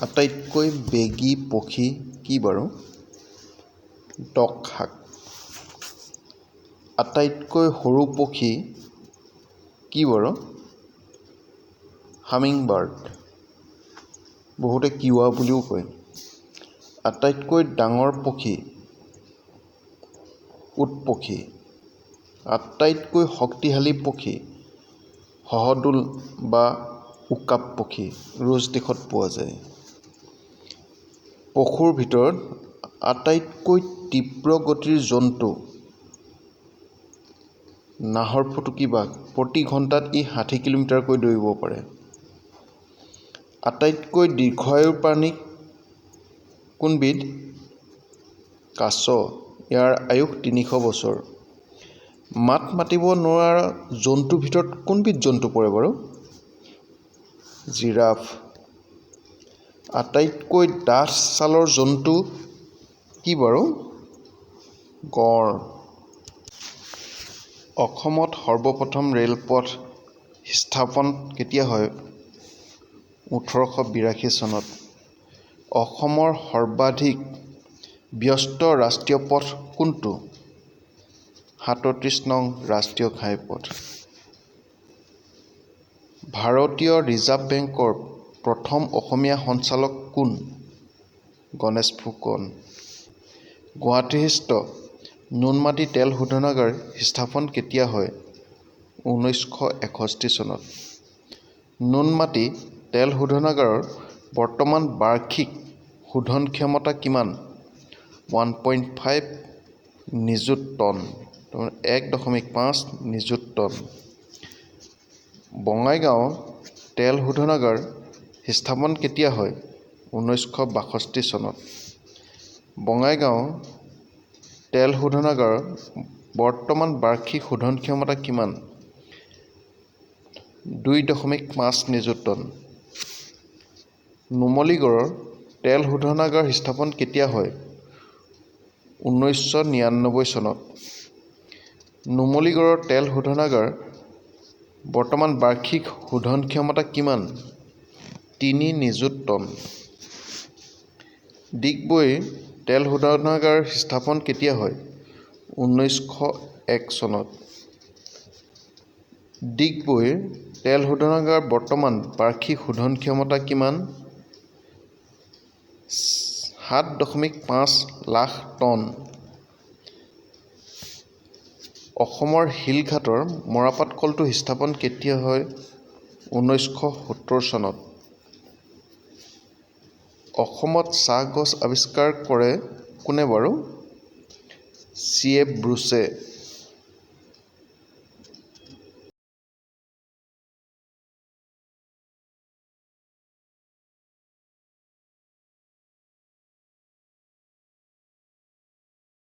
আটাইতকৈ বেগী পক্ষী কি বাৰু? ডক শাক। আটাইতকৈ সৰু পক্ষী কি বাৰু? Humming bird. বহুতে কিৱা বুলিও কয়। আটাইতকৈ ডাঙৰ পক্ষী উট পক্ষী। আটাইতকৈ শক্তিশালী পক্ষী সহদোল বা উকাপ পক্ষী। ৰুছ দেশত পোৱা যায়। পশুৰ ভিতৰত আটাইতকৈ তীব্ৰ গতিৰ জন্তু নাহৰফুটুকী বাঘ। প্ৰতি ঘণ্টাত ই ৬০ কিলোমিটাৰকৈ দৌৰিব পাৰে। আটাইতকৈ দীৰ্ঘায়ু প্ৰাণী কোনবিধ? কাছ। ইয়াৰ আয়ুস ৩০০ বছৰ। মাত মাতিব নোৱাৰা জন্তুৰ ভিতৰত কোনবিধ জন্তু পৰে বাৰু? জিৰাফ। আটাইতকৈ ডাঠ ছালৰ জন্তু কি বাৰু? গঁড়। অসমত সৰ্বপ্ৰথম ৰেলপথ স্থাপন কেতিয়া হয়? ১৮৮২ চনত। অসমৰ সৰ্বাধিক ব্যস্ত ৰাষ্ট্ৰীয় পথ কোনটো? ৩৭ নং ৰাষ্ট্ৰীয় ঘাইপথ। ভাৰতীয় ৰিজাৰ্ভ বেংকৰ প্ৰথম অসমীয়া সঞ্চালক কোন? গণেশ ফুকন। গুৱাহাটীস্থ নুনমাটি তেল শোধনাগাৰ স্থাপন কেতিয়া হয়? ১৯৬১ চনত। নুনমাটি তেল শোধনাগাৰৰ বৰ্তমান বাৰ্ষিক শোধন ক্ষমতা কিমান? 1.5 নিযুত টন। ১.৫ নিযুত টন। বঙাইগাঁও তেল শোধনাগাৰ স্থাপন কেতিয়া হয়? ১৯৬২ চনত। বঙাইগাঁও তেল শোধনাগাৰৰ বৰ্তমান বাৰ্ষিক শোধন ক্ষমতা কিমান? ২.৫ নিযুত টন। নুমলীগড়ৰ তেল শোধনাগাৰ স্থাপন কেতিয়া হয়? ১৯৯৯ চনত। নুমলীগড়ৰ তেল শোধনাগাৰ বৰ্তমান বাৰ্ষিক শোধন ক্ষমতা কিমান? ৩ নিযুত টন। ডিগবৈৰ তেল শোধনাগাৰ স্থাপন কেতিয়া হয়? ১৯০১ চনত। ডিগবৈৰ তেল শোধনাগাৰ বৰ্তমান বাৰ্ষিক শোধন ক্ষমতা কিমান? ৭.৫ লাখ টন। অসমৰ শিলঘাটৰ মৰাপাট কলটো স্থাপন কেতিয়া হয়? ১৯৭০ চনত। অসমত চাহ গছ আৱিষ্কাৰ কৰে কোনে বাৰু? চি.এফ. ব্ৰুছে।